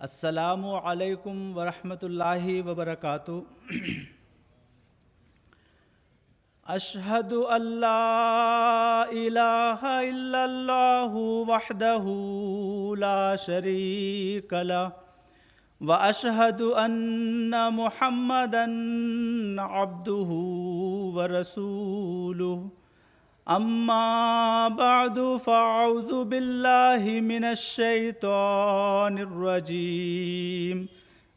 السلام علیکم ورحمۃ اللہ وبرکاتہ۔ اشہد ان لا الہ الا اللہ وحدہ لا شریک لہ واشہد ان محمدا عبدہ ورسولہ۔ اما بعد فاعوذ باللہ من الشیطان الرجیم۔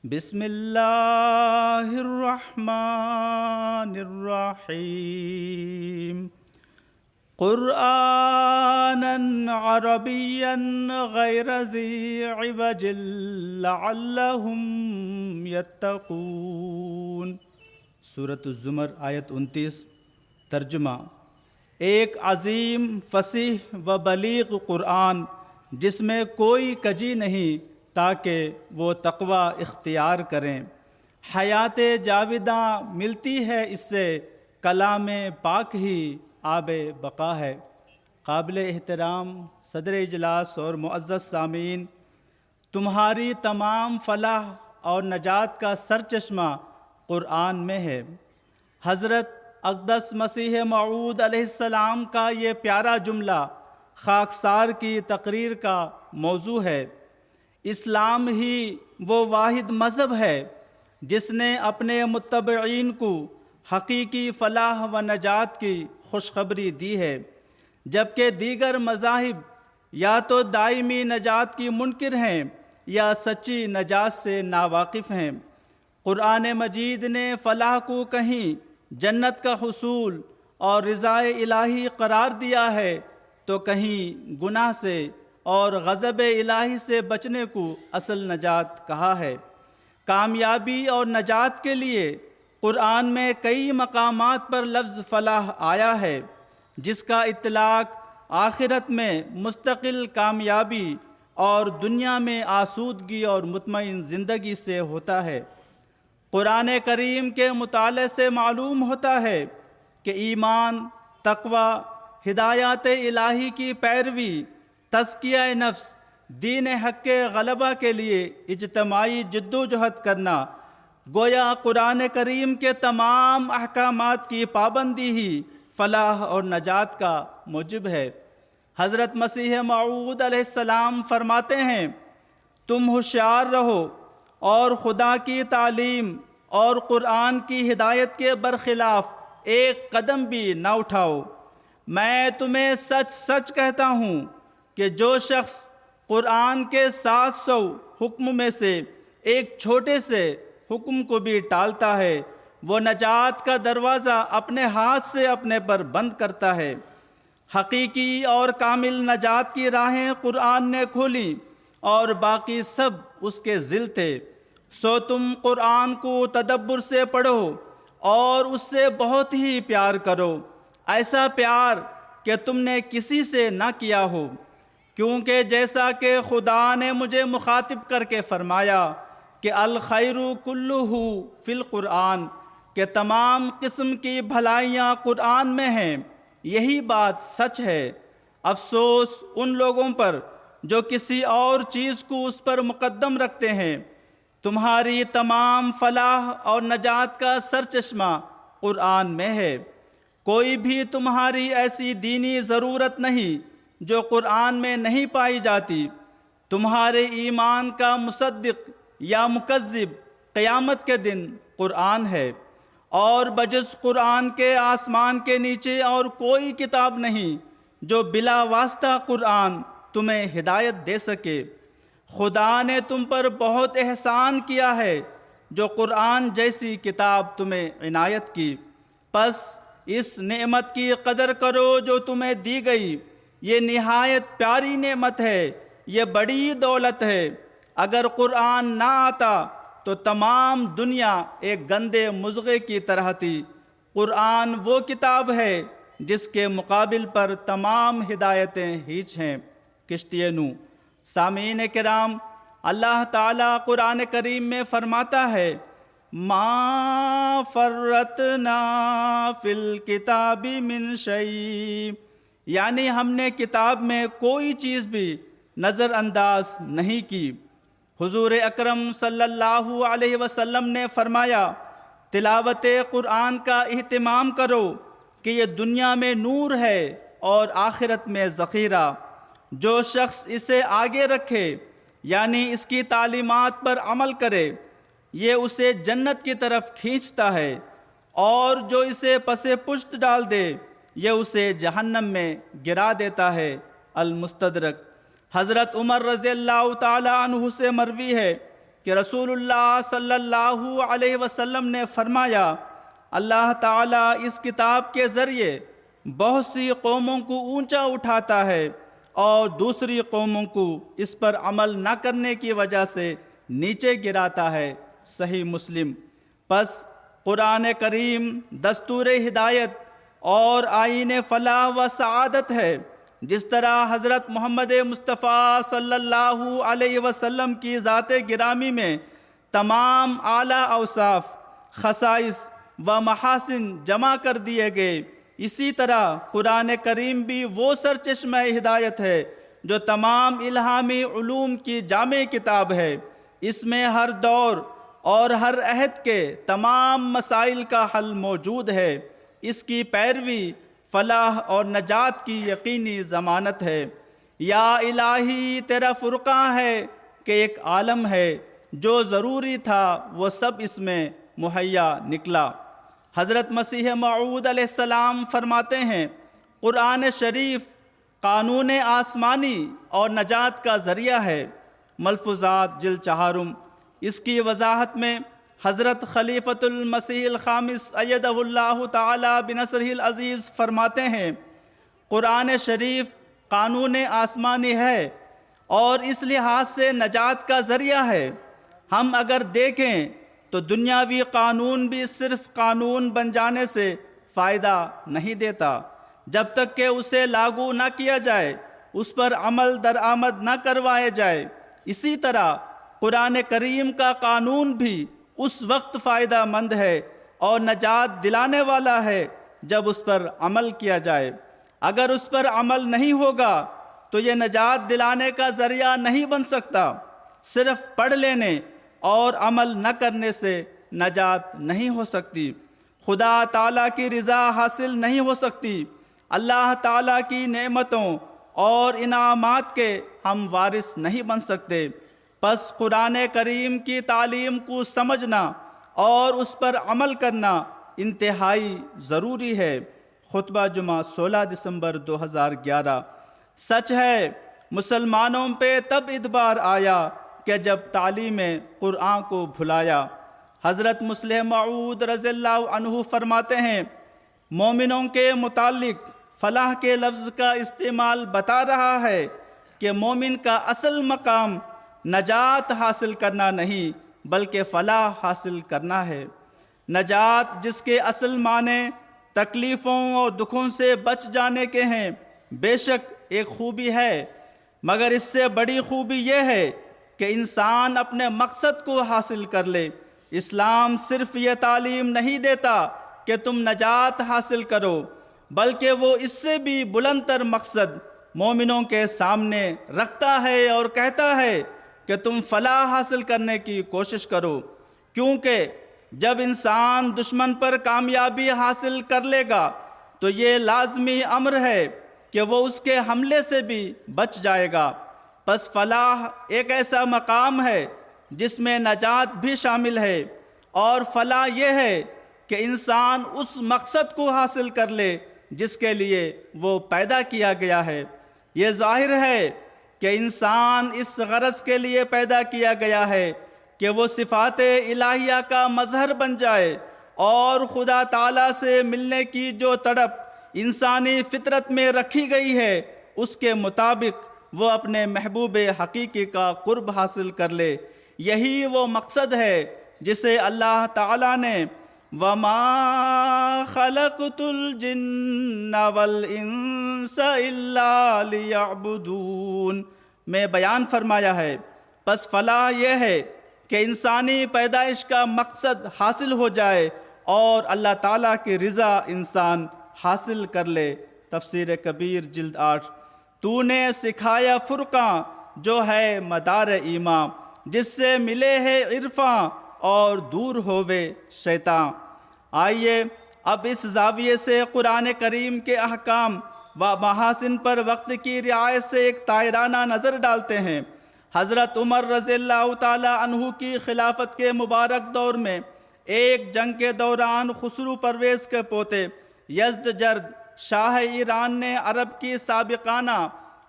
بسم اللہ الرحمن الرحیم۔ قرآنا عربیا غیر ذی عوج لعلہم یتقون۔ سورۃ الزمر آیت 29۔ ترجمہ: ایک عظیم، فصیح و بلیغ قرآن جس میں کوئی کجی نہیں تاکہ وہ تقوی اختیار کریں۔ حیات جاوداں ملتی ہے اس سے، کلام پاک ہی آب بقا ہے۔ قابل احترام صدر اجلاس اور معزز سامعین، تمہاری تمام فلاح اور نجات کا سرچشمہ قرآن میں ہے۔ حضرت اقدس مسیح موعود علیہ السلام کا یہ پیارا جملہ خاکسار کی تقریر کا موضوع ہے۔ اسلام ہی وہ واحد مذہب ہے جس نے اپنے متبعین کو حقیقی فلاح و نجات کی خوشخبری دی ہے، جبکہ دیگر مذاہب یا تو دائمی نجات کی منکر ہیں یا سچی نجات سے ناواقف ہیں۔ قرآن مجید نے فلاح کو کہیں جنت کا حصول اور رضائے الہی قرار دیا ہے تو کہیں گناہ سے اور غضب الہی سے بچنے کو اصل نجات کہا ہے۔ کامیابی اور نجات کے لیے قرآن میں کئی مقامات پر لفظ فلاح آیا ہے، جس کا اطلاق آخرت میں مستقل کامیابی اور دنیا میں آسودگی اور مطمئن زندگی سے ہوتا ہے۔ قرآن کریم کے مطالعے سے معلوم ہوتا ہے کہ ایمان، تقوی، ہدایات الہی کی پیروی، تزکیہ نفس، دین حق کے غلبہ کے لیے اجتماعی جدوجہد کرنا، گویا قرآن کریم کے تمام احکامات کی پابندی ہی فلاح اور نجات کا موجب ہے۔ حضرت مسیح موعود علیہ السلام فرماتے ہیں، تم ہوشیار رہو اور خدا کی تعلیم اور قرآن کی ہدایت کے برخلاف ایک قدم بھی نہ اٹھاؤ۔ میں تمہیں سچ سچ کہتا ہوں کہ جو شخص قرآن کے 700 حکم میں سے ایک چھوٹے سے حکم کو بھی ٹالتا ہے، وہ نجات کا دروازہ اپنے ہاتھ سے اپنے پر بند کرتا ہے۔ حقیقی اور کامل نجات کی راہیں قرآن نے کھولیں اور باقی سب اس کے ذل تھے۔ سو تم قرآن کو تدبر سے پڑھو اور اس سے بہت ہی پیار کرو، ایسا پیار کہ تم نے کسی سے نہ کیا ہو، کیونکہ جیسا کہ خدا نے مجھے مخاطب کر کے فرمایا کہ الخیر کلہ فی القرآن، کہ تمام قسم کی بھلائیاں قرآن میں ہیں، یہی بات سچ ہے۔ افسوس ان لوگوں پر جو کسی اور چیز کو اس پر مقدم رکھتے ہیں۔ تمہاری تمام فلاح اور نجات کا سرچشمہ قرآن میں ہے۔ کوئی بھی تمہاری ایسی دینی ضرورت نہیں جو قرآن میں نہیں پائی جاتی۔ تمہارے ایمان کا مصدق یا مکذب قیامت کے دن قرآن ہے، اور بجز قرآن کے آسمان کے نیچے اور کوئی کتاب نہیں جو بلا واسطہ قرآن تمہیں ہدایت دے سکے۔ خدا نے تم پر بہت احسان کیا ہے جو قرآن جیسی کتاب تمہیں عنایت کی، پس اس نعمت کی قدر کرو جو تمہیں دی گئی۔ یہ نہایت پیاری نعمت ہے، یہ بڑی دولت ہے۔ اگر قرآن نہ آتا تو تمام دنیا ایک گندے مضغے کی طرح تھی۔ قرآن وہ کتاب ہے جس کے مقابل پر تمام ہدایتیں ہیچ ہیں۔ کشتی نوح۔ سامعین کرام، اللہ تعالیٰ قرآن کریم میں فرماتا ہے، ما فرطنا فی الکتاب من شیء، یعنی ہم نے کتاب میں کوئی چیز بھی نظر انداز نہیں کی۔ حضور اکرم صلی اللہ علیہ وسلم نے فرمایا، تلاوت قرآن کا اہتمام کرو کہ یہ دنیا میں نور ہے اور آخرت میں ذخیرہ۔ جو شخص اسے آگے رکھے یعنی اس کی تعلیمات پر عمل کرے، یہ اسے جنت کی طرف کھینچتا ہے، اور جو اسے پس پشت ڈال دے یہ اسے جہنم میں گرا دیتا ہے۔ المستدرک۔ حضرت عمر رضی اللہ تعالی عنہ سے مروی ہے کہ رسول اللہ صلی اللہ علیہ وسلم نے فرمایا، اللہ تعالیٰ اس کتاب کے ذریعے بہت سی قوموں کو اونچا اٹھاتا ہے اور دوسری قوموں کو اس پر عمل نہ کرنے کی وجہ سے نیچے گراتا ہے۔ صحیح مسلم۔ پس قرآن کریم دستور ہدایت اور آئین فلاح و سعادت ہے۔ جس طرح حضرت محمد مصطفیٰ صلی اللہ علیہ وسلم کی ذات گرامی میں تمام اعلیٰ اوصاف، خصائص و محاسن جمع کر دیے گئے، اسی طرح قرآن کریم بھی وہ سرچشمہ ہدایت ہے جو تمام الہامی علوم کی جامع کتاب ہے۔ اس میں ہر دور اور ہر عہد کے تمام مسائل کا حل موجود ہے۔ اس کی پیروی فلاح اور نجات کی یقینی ضمانت ہے۔ یا الہی تیرا فرقان ہے کہ ایک عالم ہے، جو ضروری تھا وہ سب اس میں مہیا نکلا۔ حضرت مسیح موعود علیہ السلام فرماتے ہیں، قرآن شریف قانون آسمانی اور نجات کا ذریعہ ہے۔ ملفوظات جلد 4۔ اس کی وضاحت میں حضرت خلیفۃ المسیح الخامس ایدہ اللہ تعالی بنصرہ العزیز فرماتے ہیں، قرآن شریف قانون آسمانی ہے اور اس لحاظ سے نجات کا ذریعہ ہے۔ ہم اگر دیکھیں تو دنیاوی قانون بھی صرف قانون بن جانے سے فائدہ نہیں دیتا، جب تک کہ اسے لاگو نہ کیا جائے، اس پر عمل درآمد نہ کروائے جائے۔ اسی طرح قرآن کریم کا قانون بھی اس وقت فائدہ مند ہے اور نجات دلانے والا ہے جب اس پر عمل کیا جائے۔ اگر اس پر عمل نہیں ہوگا تو یہ نجات دلانے کا ذریعہ نہیں بن سکتا۔ صرف پڑھ لینے اور عمل نہ کرنے سے نجات نہیں ہو سکتی، خدا تعالیٰ کی رضا حاصل نہیں ہو سکتی، اللہ تعالیٰ کی نعمتوں اور انعامات کے ہم وارث نہیں بن سکتے۔ پس قرآن کریم کی تعلیم کو سمجھنا اور اس پر عمل کرنا انتہائی ضروری ہے۔ خطبہ جمعہ 16 دسمبر 2011۔ سچ ہے مسلمانوں پہ تب ادبار آیا کہ جب تعلیم قرآن کو بھلایا۔ حضرت مسلم موعود رضی اللہ عنہ فرماتے ہیں، مومنوں کے متعلق فلاح کے لفظ کا استعمال بتا رہا ہے کہ مومن کا اصل مقام نجات حاصل کرنا نہیں بلکہ فلاح حاصل کرنا ہے۔ نجات جس کے اصل معنی تکلیفوں اور دکھوں سے بچ جانے کے ہیں، بے شک ایک خوبی ہے، مگر اس سے بڑی خوبی یہ ہے کہ انسان اپنے مقصد کو حاصل کر لے۔ اسلام صرف یہ تعلیم نہیں دیتا کہ تم نجات حاصل کرو، بلکہ وہ اس سے بھی بلند تر مقصد مومنوں کے سامنے رکھتا ہے اور کہتا ہے کہ تم فلاح حاصل کرنے کی کوشش کرو، کیونکہ جب انسان دشمن پر کامیابی حاصل کر لے گا تو یہ لازمی امر ہے کہ وہ اس کے حملے سے بھی بچ جائے گا۔ پس فلاح ایک ایسا مقام ہے جس میں نجات بھی شامل ہے، اور فلاح یہ ہے کہ انسان اس مقصد کو حاصل کر لے جس کے لیے وہ پیدا کیا گیا ہے۔ یہ ظاہر ہے کہ انسان اس غرض کے لیے پیدا کیا گیا ہے کہ وہ صفات الہیہ کا مظہر بن جائے، اور خدا تعالیٰ سے ملنے کی جو تڑپ انسانی فطرت میں رکھی گئی ہے اس کے مطابق وہ اپنے محبوب حقیقی کا قرب حاصل کر لے۔ یہی وہ مقصد ہے جسے اللہ تعالیٰ نے وَمَا خَلَقْتُ الْجِنَّ وَالْإِنسَ إِلَّا لِيَعْبُدُونَ میں بیان فرمایا ہے۔ پس فلاح یہ ہے کہ انسانی پیدائش کا مقصد حاصل ہو جائے اور اللہ تعالیٰ کی رضا انسان حاصل کر لے۔ تفسیر کبیر جلد 8۔ تو نے سکھایا فرقاں جو ہے مدار ایمان، جس سے ملے ہے عرفاں اور دور ہووے شیطاں۔ آئیے اب اس زاویے سے قرآن کریم کے احکام و محاسن پر وقت کی رعایت سے ایک طائرانہ نظر ڈالتے ہیں۔ حضرت عمر رضی اللہ تعالی عنہ کی خلافت کے مبارک دور میں ایک جنگ کے دوران خسرو پرویز کے پوتے یزدجرد شاہ ایران نے عرب کی سابقانہ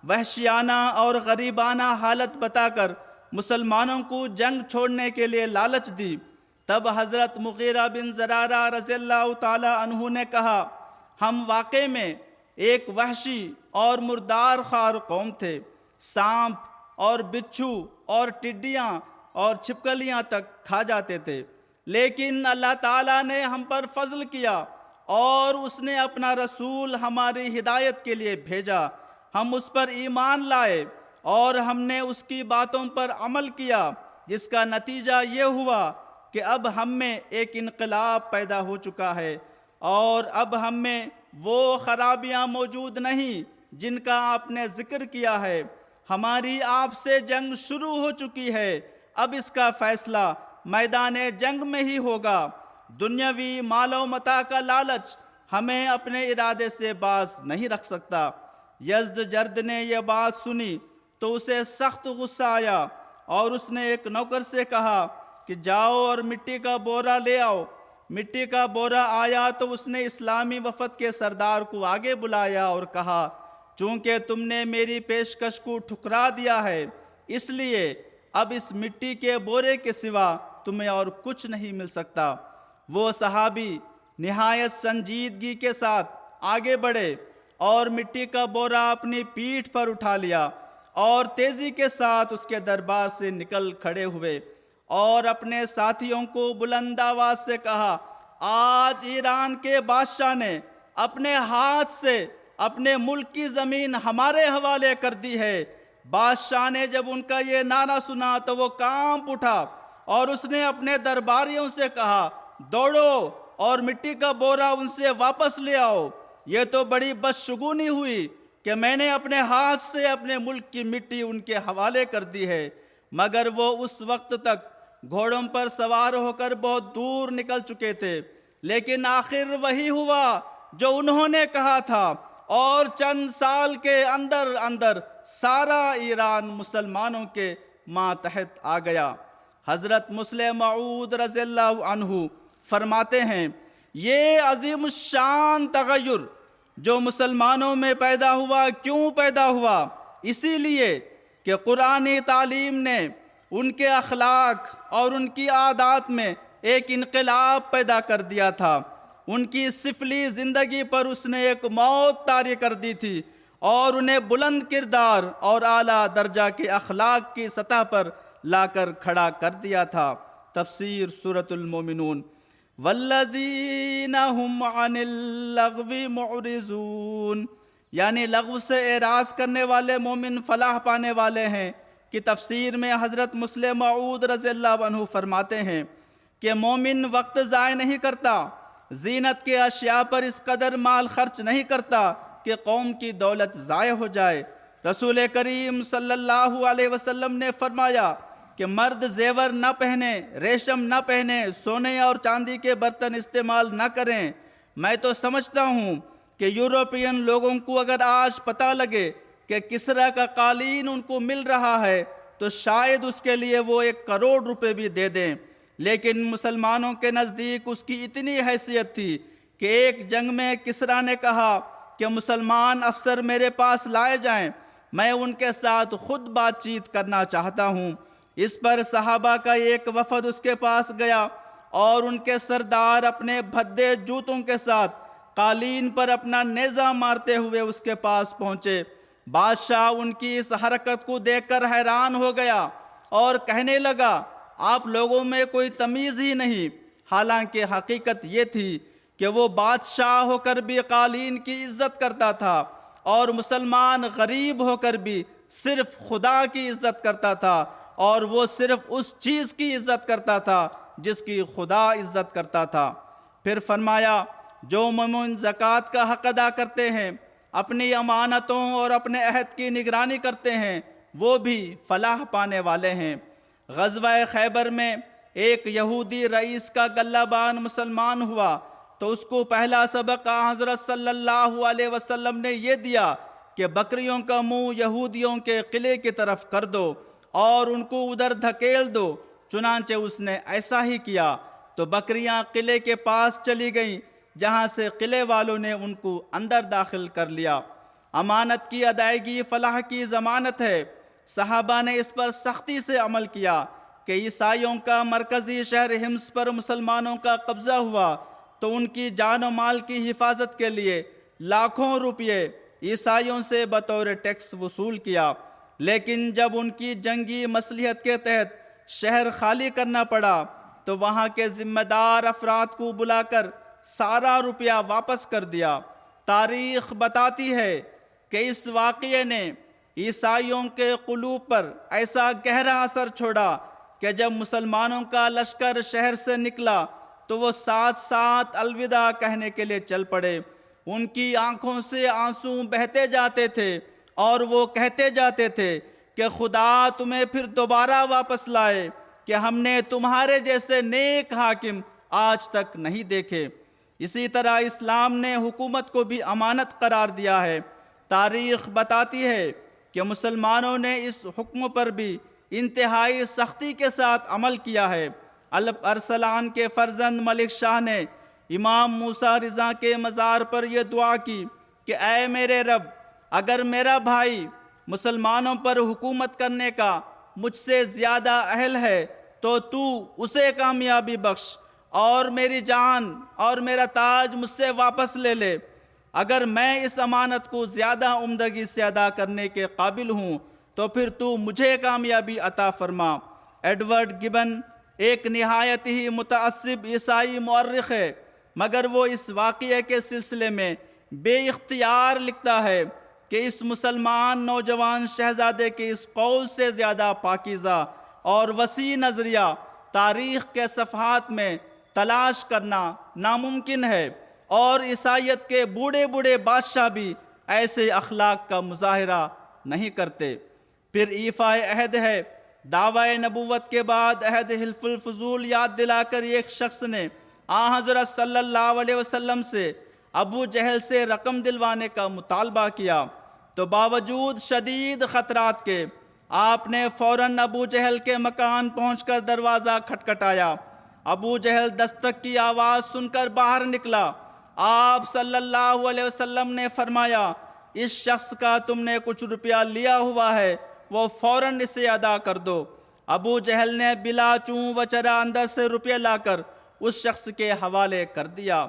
وحشیانہ اور غریبانہ حالت بتا کر مسلمانوں کو جنگ چھوڑنے کے لیے لالچ دی۔ تب حضرت مغیرہ بن زرارہ رضی اللہ تعالی عنہ نے کہا، ہم واقع میں ایک وحشی اور مردار خوار قوم تھے، سانپ اور بچھو اور ٹڈیاں اور چھپکلیاں تک کھا جاتے تھے، لیکن اللہ تعالیٰ نے ہم پر فضل کیا اور اس نے اپنا رسول ہماری ہدایت کے لیے بھیجا۔ ہم اس پر ایمان لائے اور ہم نے اس کی باتوں پر عمل کیا، جس کا نتیجہ یہ ہوا کہ اب ہم میں ایک انقلاب پیدا ہو چکا ہے اور اب ہم میں وہ خرابیاں موجود نہیں جن کا آپ نے ذکر کیا ہے۔ ہماری آپ سے جنگ شروع ہو چکی ہے، اب اس کا فیصلہ میدان جنگ میں ہی ہوگا۔ دنیاوی مال و متاع کا لالچ ہمیں اپنے ارادے سے باز نہیں رکھ سکتا۔ یزدجرد نے یہ بات سنی تو اسے سخت غصہ آیا اور اس نے ایک نوکر سے کہا کہ جاؤ اور مٹی کا بورا لے آؤ۔ مٹی کا بورا آیا تو اس نے اسلامی وفد کے سردار کو آگے بلایا اور کہا، چونکہ تم نے میری پیشکش کو ٹھکرا دیا ہے، اس لیے اب اس مٹی کے بورے کے سوا تمہیں اور کچھ نہیں مل سکتا۔ وہ صحابی نہایت سنجیدگی کے ساتھ آگے بڑھے اور مٹی کا بورا اپنی پیٹھ پر اٹھا لیا اور تیزی کے ساتھ اس کے دربار سے نکل کھڑے ہوئے اور اپنے ساتھیوں کو بلند آواز سے کہا، آج ایران کے بادشاہ نے اپنے ہاتھ سے اپنے ملک کی زمین ہمارے حوالے کر دی ہے۔ بادشاہ نے جب ان کا یہ نعرہ سنا تو وہ کانپ اٹھا اور اس نے اپنے درباریوں سے کہا، دوڑو اور مٹی کا بورا ان سے واپس لے آؤ۔ یہ تو بڑی بدشگونی ہوئی کہ میں نے اپنے ہاتھ سے اپنے ملک کی مٹی ان کے حوالے کر دی ہے۔ مگر وہ اس وقت تک گھوڑوں پر سوار ہو کر بہت دور نکل چکے تھے، لیکن آخر وہی ہوا جو انہوں نے کہا تھا اور چند سال کے اندر اندر سارا ایران مسلمانوں کے ماتحت آ گیا۔ حضرت مسلم موعود رضی اللہ عنہ فرماتے ہیں، یہ عظیم الشان تغیر جو مسلمانوں میں پیدا ہوا کیوں پیدا ہوا؟ اسی لیے کہ قرآنی تعلیم نے ان کے اخلاق اور ان کی عادات میں ایک انقلاب پیدا کر دیا تھا۔ ان کی سفلی زندگی پر اس نے ایک موت طاری کر دی تھی اور انہیں بلند کردار اور اعلیٰ درجہ کے اخلاق کی سطح پر لا کر کھڑا کر دیا تھا۔ تفسیر سورۃ المومنون۔ والذین هم عن اللغو معرضون، یعنی لغو سے اعراض کرنے والے مومن فلاح پانے والے ہیں کی تفسیر میں حضرت مسلم موعود رضی اللہ عنہ فرماتے ہیں کہ مومن وقت ضائع نہیں کرتا، زینت کے اشیاء پر اس قدر مال خرچ نہیں کرتا کہ قوم کی دولت ضائع ہو جائے۔ رسول کریم صلی اللہ علیہ وسلم نے فرمایا کہ مرد زیور نہ پہنے، ریشم نہ پہنے، سونے اور چاندی کے برتن استعمال نہ کریں۔ میں تو سمجھتا ہوں کہ یورپین لوگوں کو اگر آج پتہ لگے کہ کسریٰ کا قالین ان کو مل رہا ہے تو شاید اس کے لیے وہ 1 کروڑ روپے بھی دے دیں، لیکن مسلمانوں کے نزدیک اس کی اتنی حیثیت تھی کہ ایک جنگ میں کسریٰ نے کہا کہ مسلمان افسر میرے پاس لائے جائیں، میں ان کے ساتھ خود بات چیت کرنا چاہتا ہوں۔ اس پر صحابہ کا ایک وفد اس کے پاس گیا اور ان کے سردار اپنے بھدے جوتوں کے ساتھ قالین پر اپنا نیزہ مارتے ہوئے اس کے پاس پہنچے۔ بادشاہ ان کی اس حرکت کو دیکھ کر حیران ہو گیا اور کہنے لگا، آپ لوگوں میں کوئی تمیز ہی نہیں۔ حالانکہ حقیقت یہ تھی کہ وہ بادشاہ ہو کر بھی قالین کی عزت کرتا تھا اور مسلمان غریب ہو کر بھی صرف خدا کی عزت کرتا تھا، اور وہ صرف اس چیز کی عزت کرتا تھا جس کی خدا عزت کرتا تھا۔ پھر فرمایا، جو مومن زکوٰۃ کا حق ادا کرتے ہیں، اپنی امانتوں اور اپنے عہد کی نگرانی کرتے ہیں، وہ بھی فلاح پانے والے ہیں۔ غزوہ خیبر میں ایک یہودی رئیس کا گلہ بان مسلمان ہوا تو اس کو پہلا سبق حضرت صلی اللہ علیہ وسلم نے یہ دیا کہ بکریوں کا منہ یہودیوں کے قلعے کی طرف کر دو اور ان کو ادھر دھکیل دو۔ چنانچہ اس نے ایسا ہی کیا تو بکریاں قلعے کے پاس چلی گئیں، جہاں سے قلعے والوں نے ان کو اندر داخل کر لیا۔ امانت کی ادائیگی فلاح کی ضمانت ہے۔ صحابہ نے اس پر سختی سے عمل کیا کہ عیسائیوں کا مرکزی شہر حمص پر مسلمانوں کا قبضہ ہوا تو ان کی جان و مال کی حفاظت کے لیے لاکھوں روپے عیسائیوں سے بطور ٹیکس وصول کیا، لیکن جب ان کی جنگی مصلحت کے تحت شہر خالی کرنا پڑا تو وہاں کے ذمہ دار افراد کو بلا کر سارا روپیہ واپس کر دیا۔ تاریخ بتاتی ہے کہ اس واقعے نے عیسائیوں کے قلوب پر ایسا گہرا اثر چھوڑا کہ جب مسلمانوں کا لشکر شہر سے نکلا تو وہ ساتھ ساتھ الوداع کہنے کے لیے چل پڑے۔ ان کی آنکھوں سے آنسو بہتے جاتے تھے اور وہ کہتے جاتے تھے کہ خدا تمہیں پھر دوبارہ واپس لائے کہ ہم نے تمہارے جیسے نیک حاکم آج تک نہیں دیکھے۔ اسی طرح اسلام نے حکومت کو بھی امانت قرار دیا ہے۔ تاریخ بتاتی ہے کہ مسلمانوں نے اس حکم پر بھی انتہائی سختی کے ساتھ عمل کیا ہے۔ ارسلان کے فرزند ملک شاہ نے امام موسیٰ رضا کے مزار پر یہ دعا کی کہ اے میرے رب، اگر میرا بھائی مسلمانوں پر حکومت کرنے کا مجھ سے زیادہ اہل ہے تو تو اسے کامیابی بخش اور میری جان اور میرا تاج مجھ سے واپس لے لے۔ اگر میں اس امانت کو زیادہ عمدگی سے ادا کرنے کے قابل ہوں تو پھر تو مجھے کامیابی عطا فرما۔ ایڈورڈ گبن ایک نہایت ہی متعصب عیسائی مورخ ہے، مگر وہ اس واقعے کے سلسلے میں بے اختیار لکھتا ہے کہ اس مسلمان نوجوان شہزادے کے اس قول سے زیادہ پاکیزہ اور وسیع نظریہ تاریخ کے صفحات میں تلاش کرنا ناممکن ہے، اور عیسائیت کے بوڑھے بوڑھے بادشاہ بھی ایسے اخلاق کا مظاہرہ نہیں کرتے۔ پھر ایفائے عہد ہے۔ دعوی نبوت کے بعد عہد حلف الفضول یاد دلا کر ایک شخص نے حضرت صلی اللہ علیہ وسلم سے ابو جہل سے رقم دلوانے کا مطالبہ کیا تو باوجود شدید خطرات کے آپ نے فوراً ابو جہل کے مکان پہنچ کر دروازہ کھٹکھٹایا۔ ابو جہل دستک کی آواز سن کر باہر نکلا۔ آپ صلی اللہ علیہ وسلم نے فرمایا، اس شخص کا تم نے کچھ روپیہ لیا ہوا ہے، وہ فوراً اسے ادا کر دو۔ ابو جہل نے بلا چوں و چرا اندر سے روپیہ لا کر اس شخص کے حوالے کر دیا۔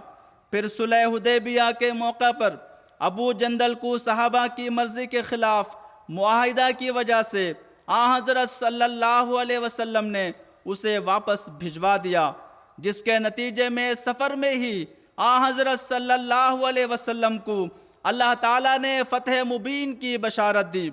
پھر صلح حدیبیہ کے موقع پر ابو جندل کو صحابہ کی مرضی کے خلاف معاہدہ کی وجہ سے حضرت صلی اللہ علیہ وسلم نے اسے واپس بھجوا دیا، جس کے نتیجے میں سفر میں ہی حضرت صلی اللہ علیہ وسلم کو اللہ تعالیٰ نے فتح مبین کی بشارت دی۔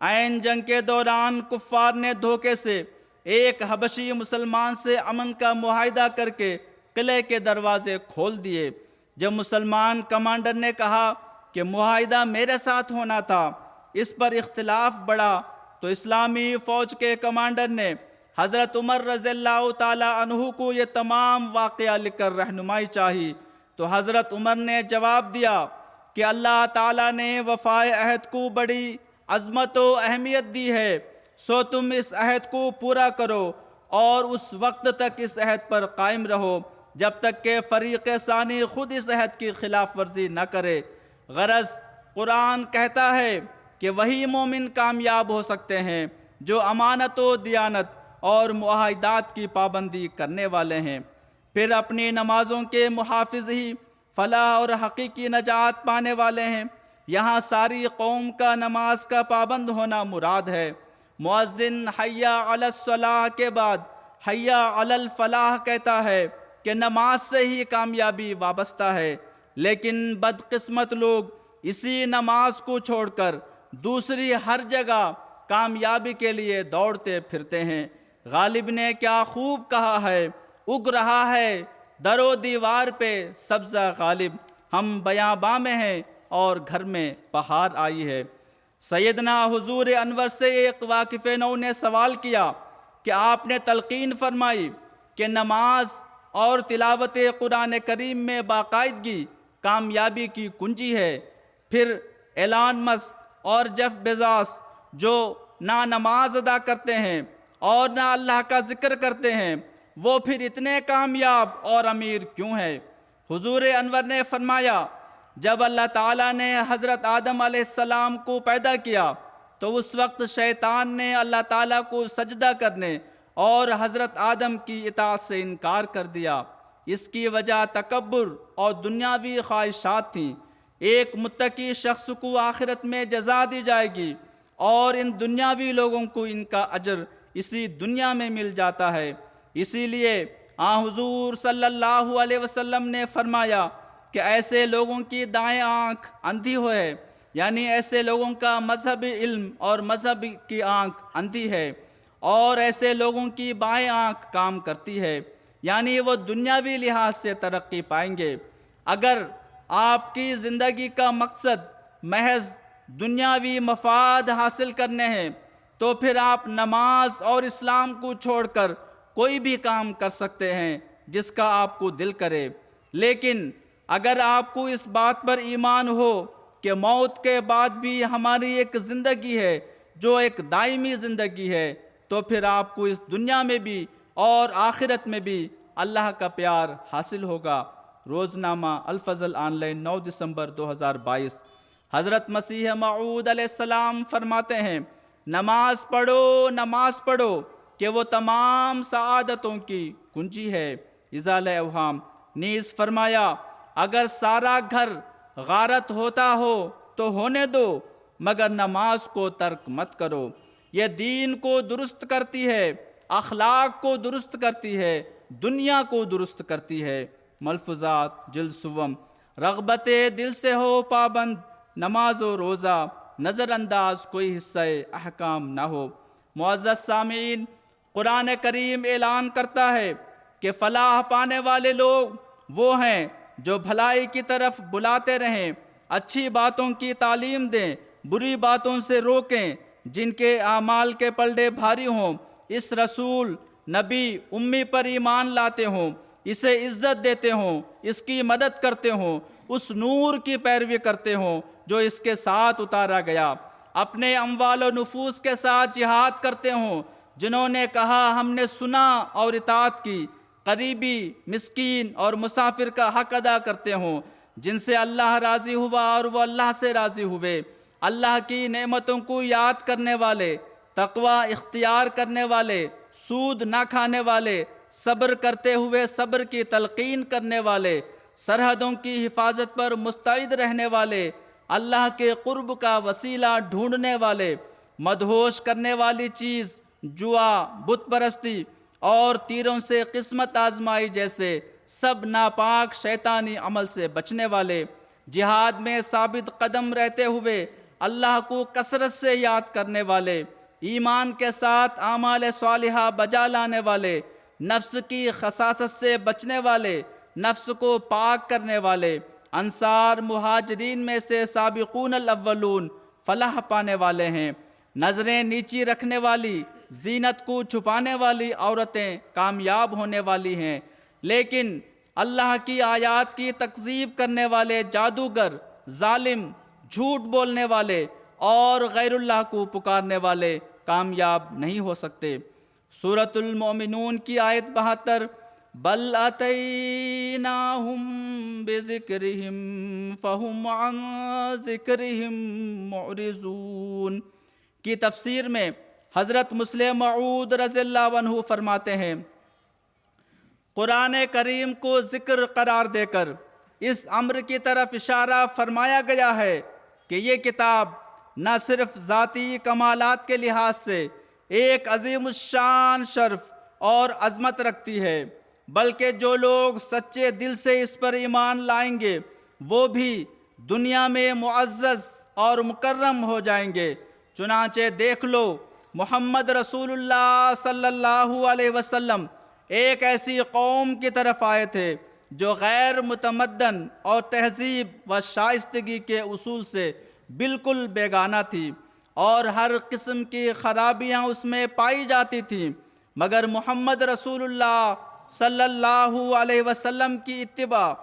عین جنگ کے دوران کفار نے دھوکے سے ایک حبشی مسلمان سے امن کا معاہدہ کر کے قلعے کے دروازے کھول دیے۔ جب مسلمان کمانڈر نے کہا کہ معاہدہ میرے ساتھ ہونا تھا، اس پر اختلاف بڑھا تو اسلامی فوج کے کمانڈر نے حضرت عمر رضی اللہ تعالیٰ عنہ کو یہ تمام واقعہ لکھ کر رہنمائی چاہی تو حضرت عمر نے جواب دیا کہ اللہ تعالیٰ نے وفائے عہد کو بڑی عظمت و اہمیت دی ہے، سو تم اس عہد کو پورا کرو اور اس وقت تک اس عہد پر قائم رہو جب تک کہ فریق ثانی خود اس عہد کی خلاف ورزی نہ کرے۔ غرض قرآن کہتا ہے کہ وہی مومن کامیاب ہو سکتے ہیں جو امانت و دیانت اور معاہدات کی پابندی کرنے والے ہیں۔ پھر اپنی نمازوں کے محافظ ہی فلاح اور حقیقی نجات پانے والے ہیں۔ یہاں ساری قوم کا نماز کا پابند ہونا مراد ہے۔ مؤذن حی علی الصلاح کے بعد حی علی الفلاح کہتا ہے کہ نماز سے ہی کامیابی وابستہ ہے، لیکن بدقسمت لوگ اسی نماز کو چھوڑ کر دوسری ہر جگہ کامیابی کے لیے دوڑتے پھرتے ہیں۔ غالب نے کیا خوب کہا ہے، اگ رہا ہے در و دیوار پہ سبزہ غالب، ہم بیاباں میں ہیں اور گھر میں بہار آئی ہے۔ سیدنا حضور انور سے ایک واقف نو نے سوال کیا کہ آپ نے تلقین فرمائی کہ نماز اور تلاوت قرآن کریم میں باقاعدگی کامیابی کی کنجی ہے۔ پھر ایلان مسک اور جیف بیزوس جو نہ نماز ادا کرتے ہیں اور نہ اللہ کا ذکر کرتے ہیں، وہ پھر اتنے کامیاب اور امیر کیوں ہیں؟ حضور انور نے فرمایا، جب اللہ تعالیٰ نے حضرت آدم علیہ السلام کو پیدا کیا تو اس وقت شیطان نے اللہ تعالیٰ کو سجدہ کرنے اور حضرت آدم کی اطاعت سے انکار کر دیا۔ اس کی وجہ تکبر اور دنیاوی خواہشات تھیں۔ ایک متقی شخص کو آخرت میں جزا دی جائے گی اور ان دنیاوی لوگوں کو ان کا اجر اسی دنیا میں مل جاتا ہے۔ اسی لیے حضور صلی اللہ علیہ وسلم نے فرمایا کہ ایسے لوگوں کی دائیں آنکھ اندھی ہے، یعنی ایسے لوگوں کا مذہب علم اور مذہب کی آنکھ اندھی ہے، اور ایسے لوگوں کی بائیں آنکھ کام کرتی ہے، یعنی وہ دنیاوی لحاظ سے ترقی پائیں گے۔ اگر آپ کی زندگی کا مقصد محض دنیاوی مفاد حاصل کرنے ہیں تو پھر آپ نماز اور اسلام کو چھوڑ کر کوئی بھی کام کر سکتے ہیں جس کا آپ کو دل کرے۔ لیکن اگر آپ کو اس بات پر ایمان ہو کہ موت کے بعد بھی ہماری ایک زندگی ہے جو ایک دائمی زندگی ہے، تو پھر آپ کو اس دنیا میں بھی اور آخرت میں بھی اللہ کا پیار حاصل ہوگا۔ روزنامہ الفضل آن لائن 9 دسمبر 2022۔ حضرت مسیح موعود علیہ السلام فرماتے ہیں، نماز پڑھو کہ وہ تمام سعادتوں کی کنجی ہے۔ ازالہ اوہام۔ نیز فرمایا، اگر سارا گھر غارت ہوتا ہو تو ہونے دو، مگر نماز کو ترک مت کرو۔ یہ دین کو درست کرتی ہے، اخلاق کو درست کرتی ہے، دنیا کو درست کرتی ہے۔ ملفوظات جلد سوم۔ رغبت دل سے ہو پابند، نماز و روزہ نظر انداز کوئی حصہ احکام نہ ہو۔ معزز سامعین، قرآن کریم اعلان کرتا ہے کہ فلاح پانے والے لوگ وہ ہیں جو بھلائی کی طرف بلاتے رہیں، اچھی باتوں کی تعلیم دیں، بری باتوں سے روکیں، جن کے اعمال کے پلڑے بھاری ہوں، اس رسول نبی امی پر ایمان لاتے ہوں، اسے عزت دیتے ہوں، اس کی مدد کرتے ہوں، اس نور کی پیروی کرتے ہوں جو اس کے ساتھ اتارا گیا، اپنے اموال و نفوس کے ساتھ جہاد کرتے ہوں، جنہوں نے کہا ہم نے سنا اور اطاعت کی، قریبی، مسکین اور مسافر کا حق ادا کرتے ہوں، جن سے اللہ راضی ہوا اور وہ اللہ سے راضی ہوئے، اللہ کی نعمتوں کو یاد کرنے والے، تقوی اختیار کرنے والے، سود نہ کھانے والے، صبر کرتے ہوئے صبر کی تلقین کرنے والے، سرحدوں کی حفاظت پر مستعد رہنے والے، اللہ کے قرب کا وسیلہ ڈھونڈنے والے، مدہوش کرنے والی چیز جوا، بت پرستی اور تیروں سے قسمت آزمائی جیسے سب ناپاک شیطانی عمل سے بچنے والے، جہاد میں ثابت قدم رہتے ہوئے اللہ کو کثرت سے یاد کرنے والے، ایمان کے ساتھ اعمال صالحہ بجا لانے والے، نفس کی خساست سے بچنے والے، نفس کو پاک کرنے والے، انصار مہاجرین میں سے سابقون الاولون فلاح پانے والے ہیں۔ نظریں نیچی رکھنے والی، زینت کو چھپانے والی عورتیں کامیاب ہونے والی ہیں، لیکن اللہ کی آیات کی تکذیب کرنے والے جادوگر، ظالم، جھوٹ بولنے والے اور غیر اللہ کو پکارنے والے کامیاب نہیں ہو سکتے۔ سورۃ المؤمنون کی آیت 72، بل اتیناہم بذکرہم فہم عن ذکرہم معرضون کی تفسیر میں حضرت مسلم موعود رضی اللہ عنہ فرماتے ہیں، قرآن کریم کو ذکر قرار دے کر اس امر کی طرف اشارہ فرمایا گیا ہے کہ یہ کتاب نہ صرف ذاتی کمالات کے لحاظ سے ایک عظیم الشان شرف اور عظمت رکھتی ہے، بلکہ جو لوگ سچے دل سے اس پر ایمان لائیں گے وہ بھی دنیا میں معزز اور مکرم ہو جائیں گے۔ چنانچہ دیکھ لو، محمد رسول اللہ صلی اللہ علیہ وسلم ایک ایسی قوم کی طرف آئے تھے جو غیر متمدن اور تہذیب و شائستگی کے اصول سے بالکل بیگانہ تھی اور ہر قسم کی خرابیاں اس میں پائی جاتی تھیں۔ مگر محمد رسول اللہ صلی اللہ علیہ وسلم کی اتباع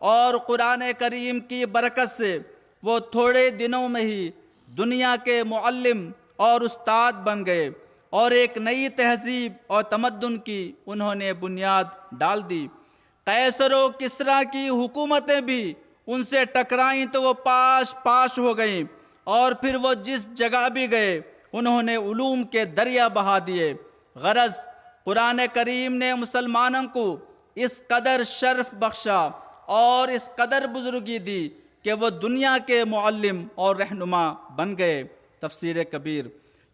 اور قرآن کریم کی برکت سے وہ تھوڑے دنوں میں ہی دنیا کے معلم اور استاد بن گئے اور ایک نئی تہذیب اور تمدن کی انہوں نے بنیاد ڈال دی۔ قیصر و کسریٰ کی حکومتیں بھی ان سے ٹکرائیں تو وہ پاش پاش ہو گئیں، اور پھر وہ جس جگہ بھی گئے انہوں نے علوم کے دریا بہا دیے۔ غرض قرآن کریم نے مسلمانوں کو اس قدر شرف بخشا اور اس قدر بزرگی دی کہ وہ دنیا کے معلم اور رہنما بن گئے۔ تفسیر کبیر۔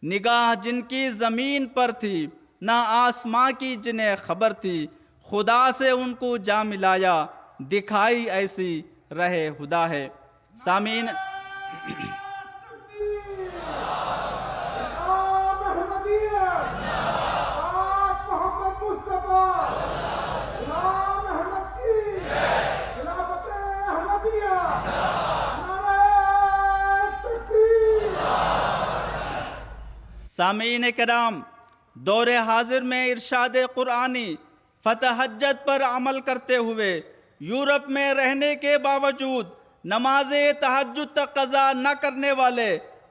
نگاہ جن کی زمین پر تھی نہ آسماں کی جنہیں خبر تھی، خدا سے ان کو جا ملایا، دکھائی ایسی رہ خدا ہے۔ سامعین، سامعین کرام، دور حاضر میں ارشاد قرآنی فتح حجت پر عمل کرتے ہوئے یورپ میں رہنے کے باوجود نماز تہجد تک قضا نہ کرنے والے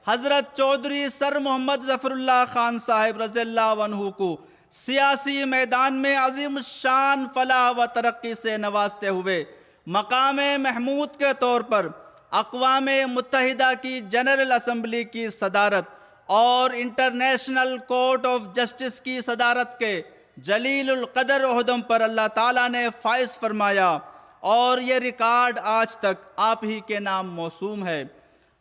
حضرت چودھری سر محمد ظفر اللہ خان صاحب رضی اللہ عنہ کو سیاسی میدان میں عظیم الشان فلاح و ترقی سے نوازتے ہوئے مقام محمود کے طور پر اقوام متحدہ کی جنرل اسمبلی کی صدارت اور انٹرنیشنل کورٹ آف جسٹس کی صدارت کے جلیل القدر عہدوں پر اللہ تعالیٰ نے فائز فرمایا، اور یہ ریکارڈ آج تک آپ ہی کے نام موسوم ہے۔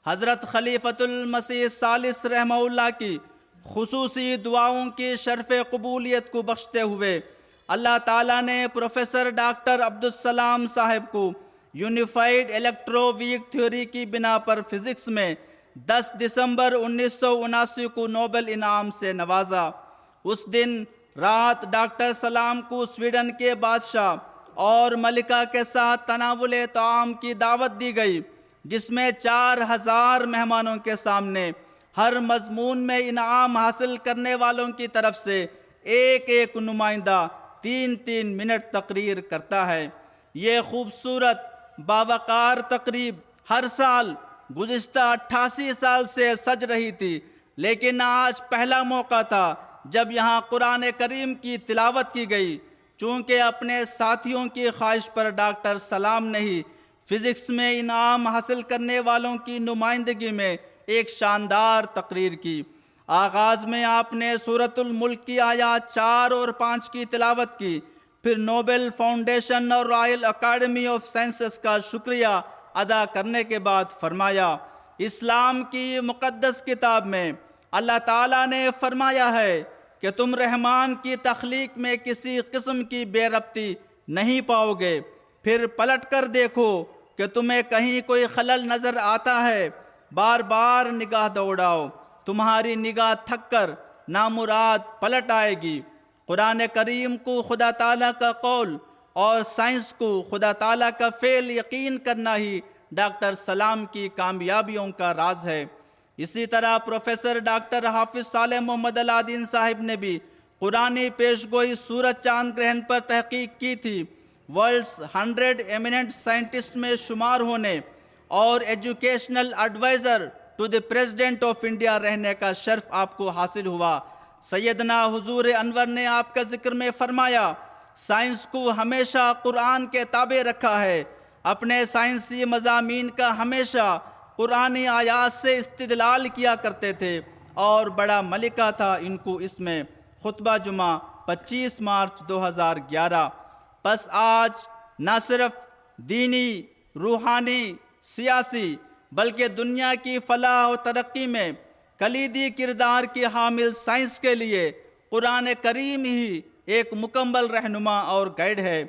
حضرت خلیفۃ المسیح الثالث رحمہ اللہ کی خصوصی دعاؤں کی شرف قبولیت کو بخشتے ہوئے اللہ تعالیٰ نے پروفیسر ڈاکٹر عبدالسلام صاحب کو یونیفائیڈ الیکٹرو ویک تھیوری کی بنا پر فزکس میں 10 دسمبر 1979 کو نوبل انعام سے نوازا۔ اس دن رات ڈاکٹر سلام کو سویڈن کے بادشاہ اور ملکہ کے ساتھ تناول طعام کی دعوت دی گئی، جس میں 4000 مہمانوں کے سامنے ہر مضمون میں انعام حاصل کرنے والوں کی طرف سے ایک ایک نمائندہ 3 منٹ تقریر کرتا ہے۔ یہ خوبصورت باوقار تقریب ہر سال گزشتہ 88 سال سے سج رہی تھی، لیکن آج پہلا موقع تھا جب یہاں قرآن کریم کی تلاوت کی گئی۔ چونکہ اپنے ساتھیوں کی خواہش پر ڈاکٹر سلام نے ہی فزکس میں انعام حاصل کرنے والوں کی نمائندگی میں ایک شاندار تقریر کی۔ آغاز میں آپ نے سورۃ الملک کی آیات 4 اور 5 کی تلاوت کی، پھر نوبل فاؤنڈیشن اور رائل اکیڈمی آف سائنسز کا شکریہ ادا کرنے کے بعد فرمایا، اسلام کی مقدس کتاب میں اللہ تعالیٰ نے فرمایا ہے کہ تم رحمان کی تخلیق میں کسی قسم کی بے ربطی نہیں پاؤ گے۔ پھر پلٹ کر دیکھو کہ تمہیں کہیں کوئی خلل نظر آتا ہے، بار بار نگاہ دوڑاؤ، تمہاری نگاہ تھک کر نامراد پلٹ آئے گی۔ قرآن کریم کو خدا تعالیٰ کا قول اور سائنس کو خدا تعالیٰ کا فعل یقین کرنا ہی ڈاکٹر سلام کی کامیابیوں کا راز ہے۔ اسی طرح پروفیسر ڈاکٹر حافظ صالح محمد العدین صاحب نے بھی قرآنی پیشگوئی سورج چاند گرہن پر تحقیق کی تھی۔ ورلڈز 100 ایمیننٹ سائنٹسٹ میں شمار ہونے اور educational adviser to the President of India رہنے کا شرف آپ کو حاصل ہوا۔ سیدنا حضور انور نے آپ کا ذکر میں فرمایا، سائنس کو ہمیشہ قرآن کے تابع رکھا ہے۔ اپنے سائنسی مضامین کا ہمیشہ قرآنی آیات سے استدلال کیا کرتے تھے، اور بڑا ملکہ تھا ان کو اس میں۔ خطبہ جمعہ 25 مارچ 2011۔ پس آج نہ صرف دینی، روحانی، سیاسی بلکہ دنیا کی فلاح و ترقی میں کلیدی کردار کی حامل سائنس کے لیے قرآن کریم ہی ایک مکمل رہنما اور گائیڈ ہے،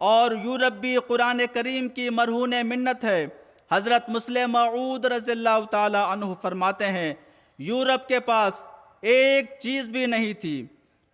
اور یورپ بھی قرآن کریم کی مرہون منت ہے۔ حضرت مسلم موعود رضی اللہ تعالی عنہ فرماتے ہیں، یورپ کے پاس ایک چیز بھی نہیں تھی،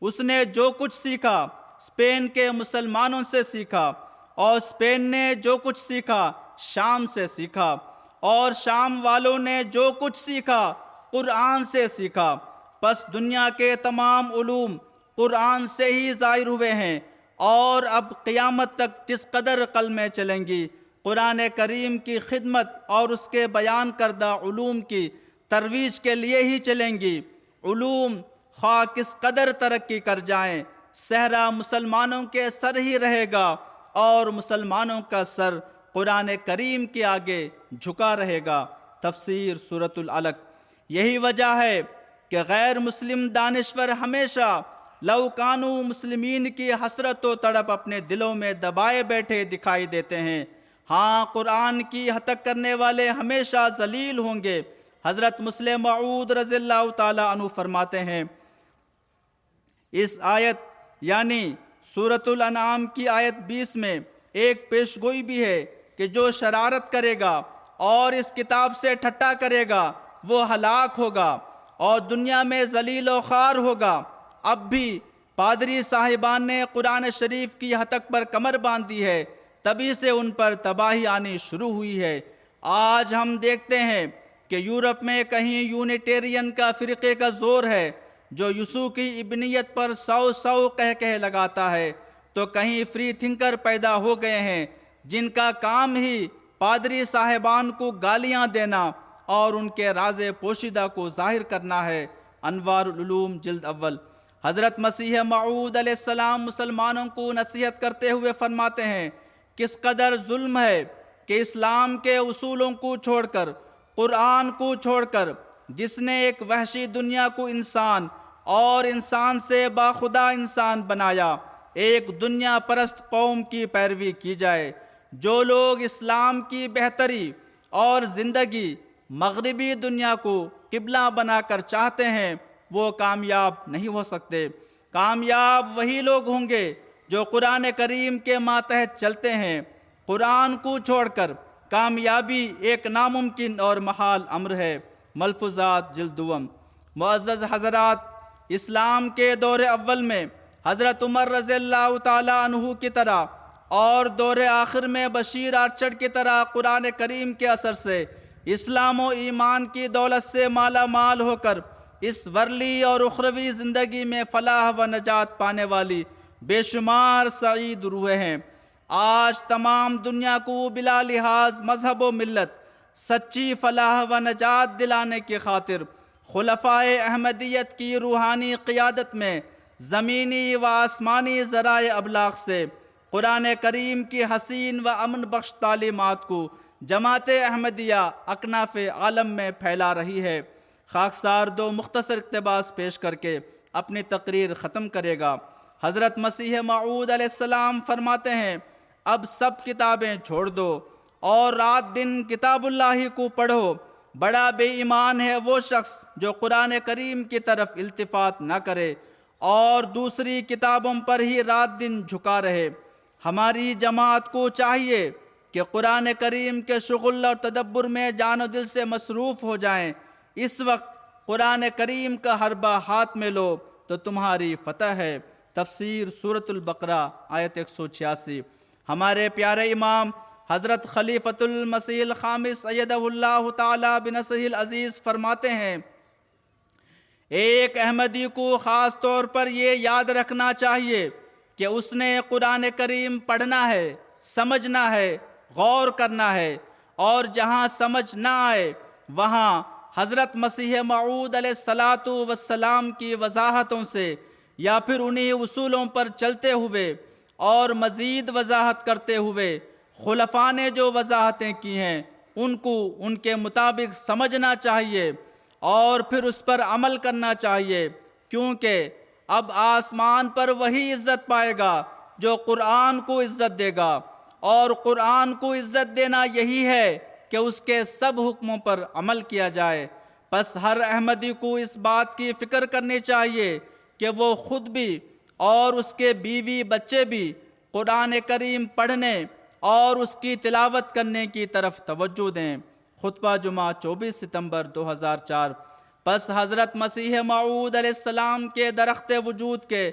اس نے جو کچھ سیکھا اسپین کے مسلمانوں سے سیکھا، اور اسپین نے جو کچھ سیکھا شام سے سیکھا، اور شام والوں نے جو کچھ سیکھا قرآن سے سیکھا۔ پس دنیا کے تمام علوم قرآن سے ہی ظاہر ہوئے ہیں اور اب قیامت تک جس قدر عقل میں چلیں گی قرآن کریم کی خدمت اور اس کے بیان کردہ علوم کی ترویج کے لیے ہی چلیں گی۔ علوم خواہ کس قدر ترقی کر جائیں، صحرا مسلمانوں کے سر ہی رہے گا اور مسلمانوں کا سر قرآن کریم کے آگے جھکا رہے گا۔ تفسیر سورۃ العلق۔ یہی وجہ ہے کہ غیر مسلم دانشور ہمیشہ لو کانوا مسلمین کی حسرت و تڑپ اپنے دلوں میں دبائے بیٹھے دکھائی دیتے ہیں۔ ہاں، قرآن کی ہتک کرنے والے ہمیشہ ذلیل ہوں گے۔ حضرت مسلم موعود رضی اللہ تعالیٰ عنہ فرماتے ہیں، اس آیت یعنی سورۃ الانعام کی آیت 20 میں ایک پیشگوئی بھی ہے کہ جو شرارت کرے گا اور اس کتاب سے ٹھٹا کرے گا وہ ہلاک ہوگا اور دنیا میں ذلیل و خوار ہوگا۔ اب بھی پادری صاحبان نے قرآن شریف کی ہتک پر کمر باندھی ہے، تبھی سے ان پر تباہی آنی شروع ہوئی ہے۔ آج ہم دیکھتے ہیں کہ یورپ میں کہیں یونیٹیرین کا فرقے کا زور ہے جو یسوع کی ابنیت پر سو کہہ لگاتا ہے، تو کہیں فری تھنکر پیدا ہو گئے ہیں جن کا کام ہی پادری صاحبان کو گالیاں دینا اور ان کے راز پوشیدہ کو ظاہر کرنا ہے۔ انوار العلوم جلد اول۔ حضرت مسیح موعود علیہ السلام مسلمانوں کو نصیحت کرتے ہوئے فرماتے ہیں، کس قدر ظلم ہے کہ اسلام کے اصولوں کو چھوڑ کر، قرآن کو چھوڑ کر، جس نے ایک وحشی دنیا کو انسان اور انسان سے باخدا انسان بنایا، ایک دنیا پرست قوم کی پیروی کی جائے۔ جو لوگ اسلام کی بہتری اور زندگی مغربی دنیا کو قبلہ بنا کر چاہتے ہیں وہ کامیاب نہیں ہو سکتے۔ کامیاب وہی لوگ ہوں گے جو قرآن کریم کے ماتحت چلتے ہیں۔ قرآن کو چھوڑ کر کامیابی ایک ناممکن اور محال امر ہے۔ ملفوظات جلد دوم۔ معزز حضرات، اسلام کے دور اول میں حضرت عمر رضی اللہ تعالیٰ عنہ کی طرح اور دور آخر میں بشیر آرچرڈ کی طرح قرآن کریم کے اثر سے اسلام و ایمان کی دولت سے مالا مال ہو کر اس ورلی اور اخروی زندگی میں فلاح و نجات پانے والی بے شمار سعید روحیں ہیں۔ آج تمام دنیا کو بلا لحاظ مذہب و ملت سچی فلاح و نجات دلانے کی خاطر خلفائے احمدیت کی روحانی قیادت میں زمینی و آسمانی ذرائع ابلاغ سے قرآن کریم کی حسین و امن بخش تعلیمات کو جماعت احمدیہ اکناف عالم میں پھیلا رہی ہے۔ خاکسار دو مختصر اقتباس پیش کر کے اپنی تقریر ختم کرے گا۔ حضرت مسیح موعود علیہ السلام فرماتے ہیں، اب سب کتابیں چھوڑ دو اور رات دن کتاب اللہ کو پڑھو۔ بڑا بے ایمان ہے وہ شخص جو قرآن کریم کی طرف التفات نہ کرے اور دوسری کتابوں پر ہی رات دن جھکا رہے۔ ہماری جماعت کو چاہیے کہ قرآن کریم کے شغل اور تدبر میں جان و دل سے مصروف ہو جائیں۔ اس وقت قرآن کریم کا حربہ ہاتھ میں لو تو تمہاری فتح ہے۔ تفسیر سورۃ البقرہ آیت 186۔ ہمارے پیارے امام حضرت خلیفۃ المسیح الخامس ایدہ اللہ تعالی بنصرہ العزیز فرماتے ہیں، ایک احمدی کو خاص طور پر یہ یاد رکھنا چاہیے کہ اس نے قرآن کریم پڑھنا ہے، سمجھنا ہے، غور کرنا ہے، اور جہاں سمجھ نہ آئے وہاں حضرت مسیح موعود علیہ الصلاۃ والسلام کی وضاحتوں سے یا پھر انہی اصولوں پر چلتے ہوئے اور مزید وضاحت کرتے ہوئے خلفاء نے جو وضاحتیں کی ہیں ان کو ان کے مطابق سمجھنا چاہیے اور پھر اس پر عمل کرنا چاہیے، کیونکہ اب آسمان پر وہی عزت پائے گا جو قرآن کو عزت دے گا، اور قرآن کو عزت دینا یہی ہے کہ اس کے سب حکموں پر عمل کیا جائے۔ پس ہر احمدی کو اس بات کی فکر کرنی چاہیے کہ وہ خود بھی اور اس کے بیوی بچے بھی قرآن کریم پڑھنے اور اس کی تلاوت کرنے کی طرف توجہ دیں۔ خطبہ جمعہ 24 ستمبر 2004۔ پس حضرت مسیح موعود علیہ السلام کے درخت وجود کے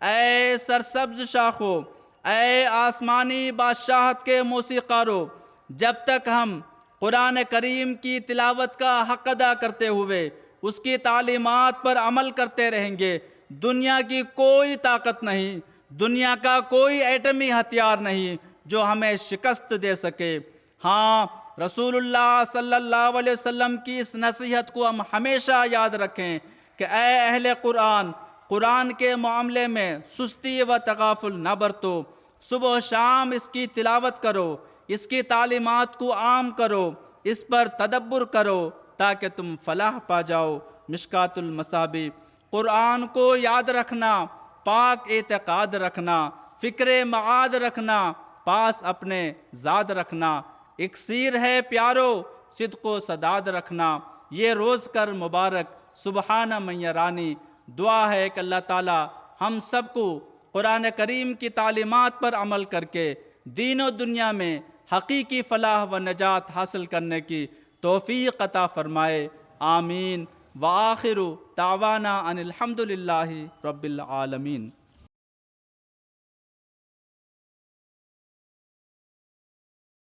اے سرسبز شاخو، اے آسمانی بادشاہت کے موسیقارو، جب تک ہم قرآن کریم کی تلاوت کا حق ادا کرتے ہوئے اس کی تعلیمات پر عمل کرتے رہیں گے، دنیا کی کوئی طاقت نہیں، دنیا کا کوئی ایٹمی ہتھیار نہیں جو ہمیں شکست دے سکے۔ ہاں، رسول اللہ صلی اللہ علیہ وسلم کی اس نصیحت کو ہم ہمیشہ یاد رکھیں کہ اے اہل قرآن، قرآن کے معاملے میں سستی و تغافل نہ برتو، صبح و شام اس کی تلاوت کرو، اس کی تعلیمات کو عام کرو، اس پر تدبر کرو تاکہ تم فلاح پا جاؤ۔ مشکات المصابیح۔ قرآن کو یاد رکھنا، پاک اعتقاد رکھنا، فکر معاد رکھنا، پاس اپنے ذات رکھنا، اکسیر ہے پیارو صدق و سداد رکھنا، یہ روز کر مبارک سبحان من یرانی۔ دعا ہے کہ اللہ تعالی ہم سب کو قرآن کریم کی تعلیمات پر عمل کر کے دین و دنیا میں حقیقی فلاح و نجات حاصل کرنے کی توفیق عطا فرمائے، آمین۔ وآخر دعوانا ان الحمد للہ رب العالمین۔